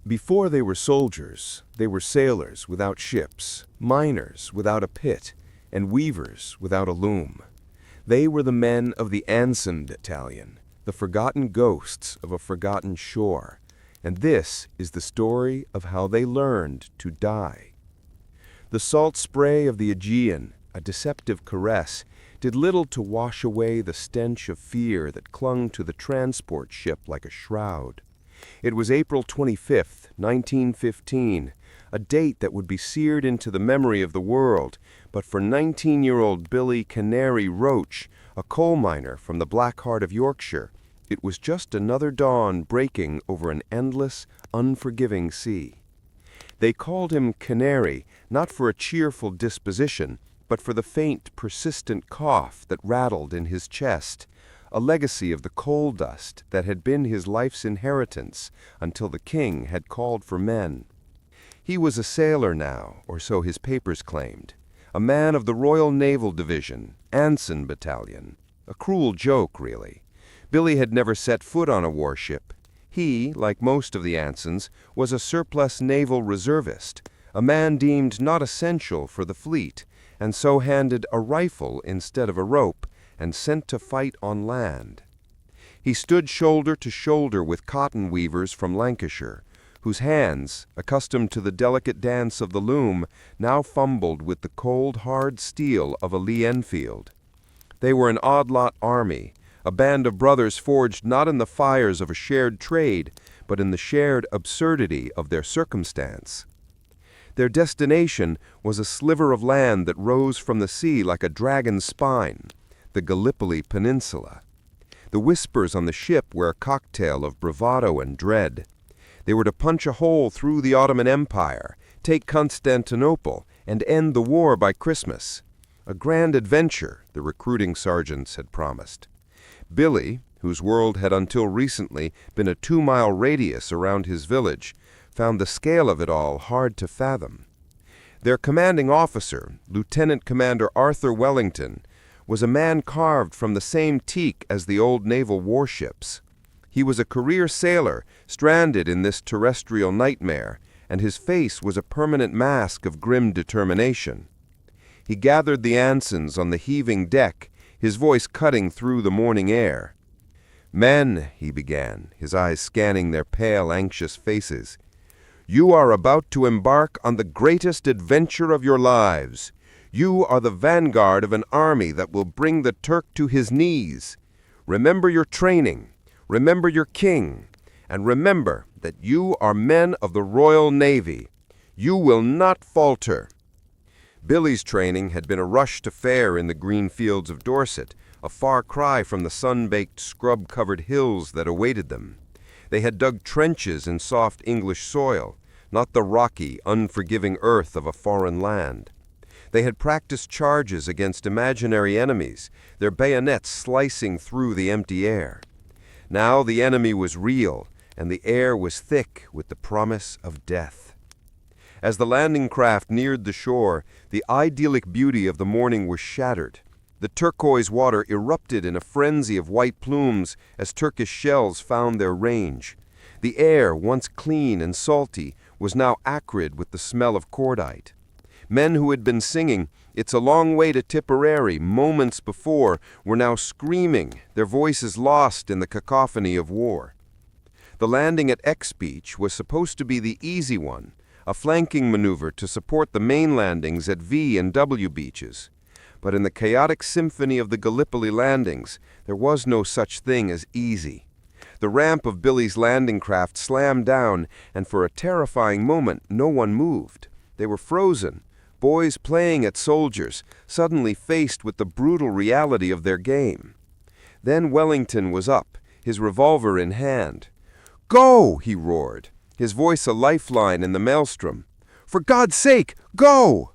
Before they were soldiers, they were sailors without ships, miners without a pit, and weavers without a loom. They were the men of the Anson Battalion, the forgotten ghosts of a forgotten shore, and this is the story of how they learned to die. The salt spray of the Aegean, a deceptive caress, did little to wash away the stench of fear that clung to the transport ship like a shroud. It was April 25th, 1915, a date that would be seared into the memory of the world, but for 19-year-old Billy Canary Roach, a coal miner from the Black Heart of Yorkshire, it was just another dawn breaking over an endless, unforgiving sea. They called him Canary, not for a cheerful disposition, but for the faint, persistent cough that rattled in his chest, a legacy of the coal dust that had been his life's inheritance until the king had called for men. He was a sailor now, or so his papers claimed, a man of the Royal Naval Division, Anson Battalion. A cruel joke, really. Billy had never set foot on a warship. He, like most of the Ansons, was a surplus naval reservist, a man deemed not essential for the fleet, and so handed a rifle instead of a rope and sent to fight on land. He stood shoulder to shoulder with cotton weavers from Lancashire, whose hands, accustomed to the delicate dance of the loom, now fumbled with the cold, hard steel of a Lee Enfield. They were an odd-lot army, a band of brothers forged not in the fires of a shared trade, but in the shared absurdity of their circumstance. Their destination was a sliver of land that rose from the sea like a dragon's spine, the Gallipoli Peninsula. The whispers on the ship were a cocktail of bravado and dread. They were to punch a hole through the Ottoman Empire, take Constantinople, and end the war by Christmas. A grand adventure, the recruiting sergeants had promised. Billy, whose world had until recently been a 2-mile radius around his village, found the scale of it all hard to fathom. Their commanding officer, Lieutenant Commander Arthur Wellington, was a man carved from the same teak as the old naval warships. He was a career sailor stranded in this terrestrial nightmare, and his face was a permanent mask of grim determination. He gathered the Ansons on the heaving deck, his voice cutting through the morning air. "Men," he began, his eyes scanning their pale, anxious faces, "you are about to embark on the greatest adventure of your lives. You are the vanguard of an army that will bring the Turk to his knees. Remember your training, remember your king, and remember that you are men of the Royal Navy. You will not falter." Billy's training had been a rush to fair in the green fields of Dorset, a far cry from the sun-baked, scrub-covered hills that awaited them. They had dug trenches in soft English soil, not the rocky, unforgiving earth of a foreign land. They had practiced charges against imaginary enemies, their bayonets slicing through the empty air. Now the enemy was real, and the air was thick with the promise of death. As the landing craft neared the shore, the idyllic beauty of the morning was shattered. The turquoise water erupted in a frenzy of white plumes as Turkish shells found their range. The air, once clean and salty, was now acrid with the smell of cordite. Men who had been singing "It's a Long Way to Tipperary" moments before were now screaming, their voices lost in the cacophony of war. The landing at X Beach was supposed to be the easy one, a flanking maneuver to support the main landings at V and W beaches. But in the chaotic symphony of the Gallipoli landings, there was no such thing as easy. The ramp of Billy's landing craft slammed down, and for a terrifying moment no one moved. They were frozen, boys playing at soldiers, suddenly faced with the brutal reality of their game. Then Wellington was up, his revolver in hand. "Go!" he roared, his voice a lifeline in the maelstrom. "For God's sake, go!"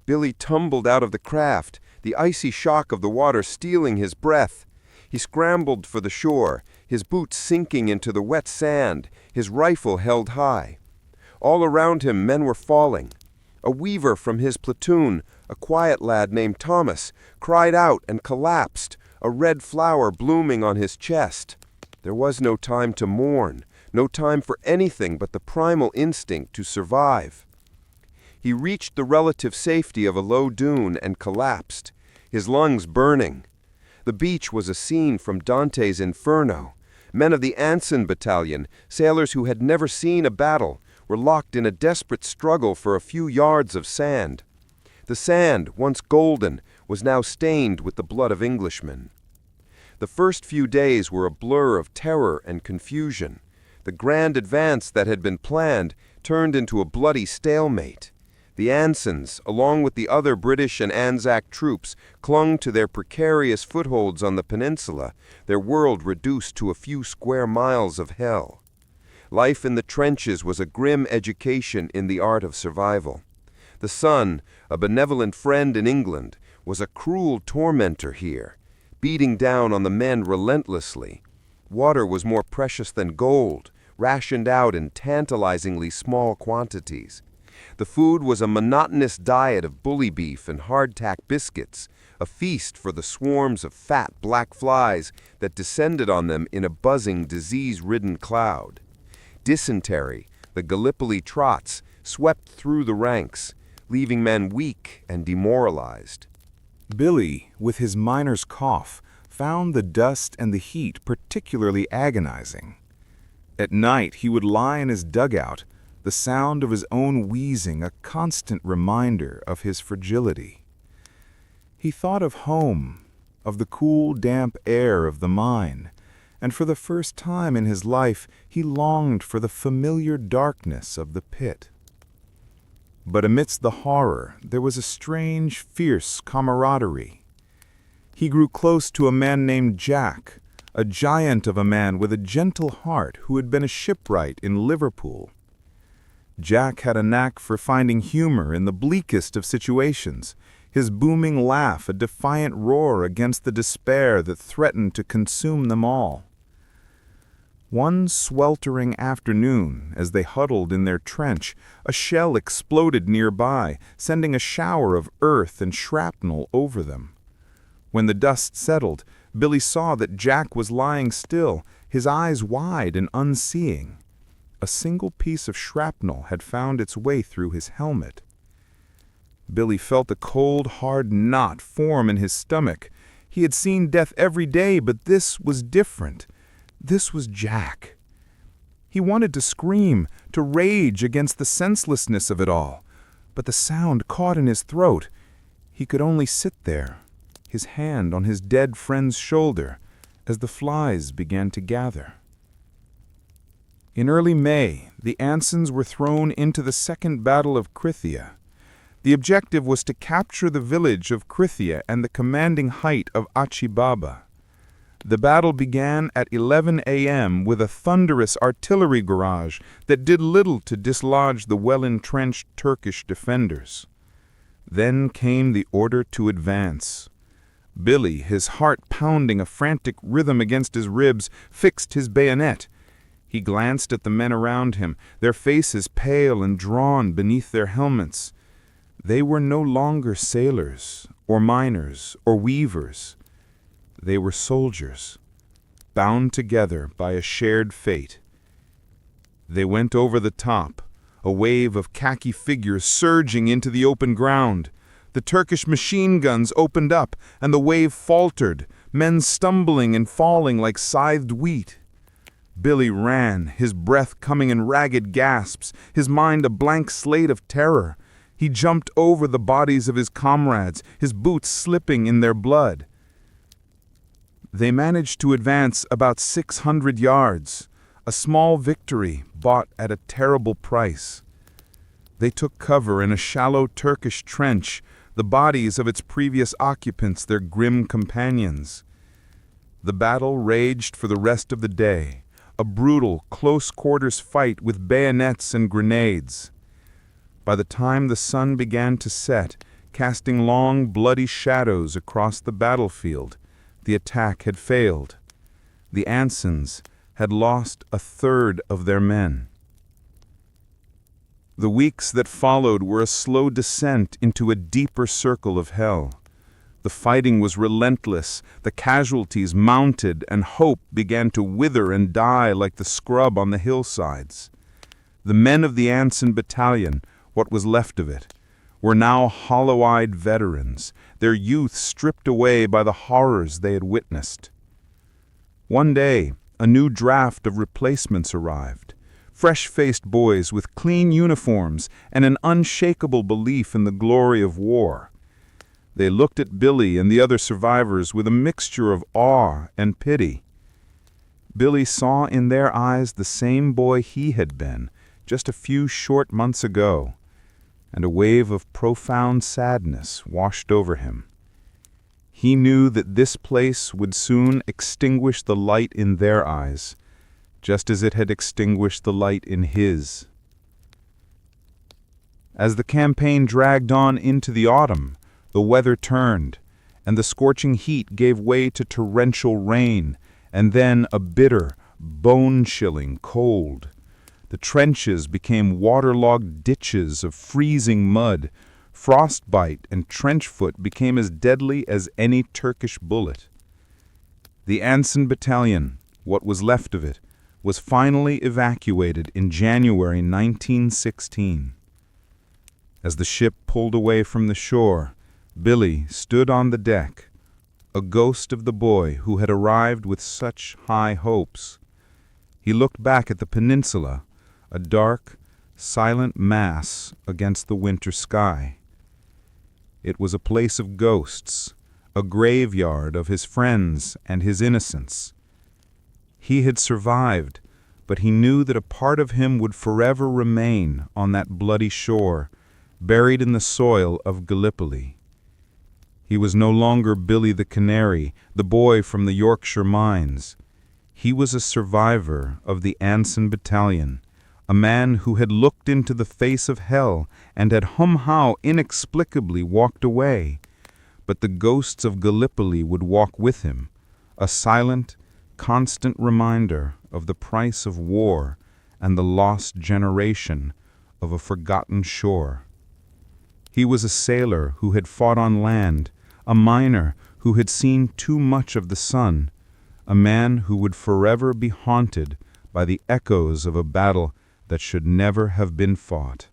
Billy tumbled out of the craft, the icy shock of the water stealing his breath. He scrambled for the shore, his boots sinking into the wet sand, his rifle held high. All around him men were falling. A weaver from his platoon, a quiet lad named Thomas, cried out and collapsed, a red flower blooming on his chest. There was no time to mourn. no time for anything but the primal instinct to survive. He reached the relative safety of a low dune and collapsed, his lungs burning. The beach was a scene from Dante's Inferno. Men of the Anson Battalion, sailors who had never seen a battle, were locked in a desperate struggle for a few yards of sand. The sand, once golden, was now stained with the blood of Englishmen. The first few days were a blur of terror and confusion. The grand advance that had been planned turned into a bloody stalemate. The Ansons, along with the other British and Anzac troops, clung to their precarious footholds on the peninsula, their world reduced to a few square miles of hell. Life in the trenches was a grim education in the art of survival. The sun, a benevolent friend in England, was a cruel tormentor here, beating down on the men relentlessly. Water was more precious than gold, rationed out in tantalizingly small quantities. The food was a monotonous diet of bully beef and hardtack biscuits, a feast for the swarms of fat black flies that descended on them in a buzzing, disease-ridden cloud. Dysentery, the Gallipoli trots, swept through the ranks, leaving men weak and demoralized. Billy, with his miner's cough, found the dust and the heat particularly agonizing. At night he would lie in his dugout, the sound of his own wheezing a constant reminder of his fragility. He thought of home, of the cool, damp air of the mine, and for the first time in his life he longed for the familiar darkness of the pit. But amidst the horror there was a strange, fierce camaraderie. He grew close to a man named Jack, a giant of a man with a gentle heart who had been a shipwright in Liverpool. Jack had a knack for finding humor in the bleakest of situations, his booming laugh a defiant roar against the despair that threatened to consume them all. One sweltering afternoon, as they huddled in their trench, a shell exploded nearby, sending a shower of earth and shrapnel over them. When the dust settled, Billy saw that Jack was lying still, his eyes wide and unseeing. A single piece of shrapnel had found its way through his helmet. Billy felt a cold, hard knot form in his stomach. He had seen death every day, but this was different. This was Jack. He wanted to scream, to rage against the senselessness of it all, but the sound caught in his throat. He could only sit there, his hand on his dead friend's shoulder, as the flies began to gather. In early May, the Ansons were thrown into the Second Battle of Krithia. The objective was to capture the village of Krithia and the commanding height of Achibaba. The battle began at 11 a.m. with a thunderous artillery barrage that did little to dislodge the well-entrenched Turkish defenders. Then came the order to advance. Billy, his heart pounding a frantic rhythm against his ribs, fixed his bayonet. He glanced at the men around him, their faces pale and drawn beneath their helmets. They were no longer sailors, or miners, or weavers. They were soldiers, bound together by a shared fate. They went over the top, a wave of khaki figures surging into the open ground. The Turkish machine guns opened up, and the wave faltered, men stumbling and falling like scythed wheat. Billy ran, his breath coming in ragged gasps, his mind a blank slate of terror. He jumped over the bodies of his comrades, his boots slipping in their blood. They managed to advance about 600 yards, a small victory bought at a terrible price. They took cover in a shallow Turkish trench, the bodies of its previous occupants their grim companions. The battle raged for the rest of the day, a brutal, close-quarters fight with bayonets and grenades. By the time the sun began to set, casting long, bloody shadows across the battlefield, the attack had failed. The Ansons had lost a third of their men. The weeks that followed were a slow descent into a deeper circle of hell. The fighting was relentless, the casualties mounted, and hope began to wither and die like the scrub on the hillsides. The men of the Anson Battalion, what was left of it, were now hollow-eyed veterans, their youth stripped away by the horrors they had witnessed. One day, a new draft of replacements arrived, fresh-faced boys with clean uniforms and an unshakable belief in the glory of war. They looked at Billy and the other survivors with a mixture of awe and pity. Billy saw in their eyes the same boy he had been just a few short months ago, and a wave of profound sadness washed over him. He knew that this place would soon extinguish the light in their eyes, just as it had extinguished the light in his. As the campaign dragged on into the autumn, the weather turned, and the scorching heat gave way to torrential rain, and then a bitter, bone-chilling cold. The trenches became waterlogged ditches of freezing mud. Frostbite and trenchfoot became as deadly as any Turkish bullet. The Anson Battalion, what was left of it, was finally evacuated in January 1916. As the ship pulled away from the shore, Billy stood on the deck, a ghost of the boy who had arrived with such high hopes. He looked back at the peninsula, a dark, silent mass against the winter sky. It was a place of ghosts, a graveyard of his friends and his innocence. He had survived, but he knew that a part of him would forever remain on that bloody shore, buried in the soil of Gallipoli. He was no longer Billy the Canary, the boy from the Yorkshire mines. He was a survivor of the Anson Battalion, a man who had looked into the face of hell and had somehow inexplicably walked away. But the ghosts of Gallipoli would walk with him, a silent, constant reminder of the price of war and the lost generation of a forgotten shore. He was a sailor who had fought on land, a miner who had seen too much of the sun, a man who would forever be haunted by the echoes of a battle that should never have been fought.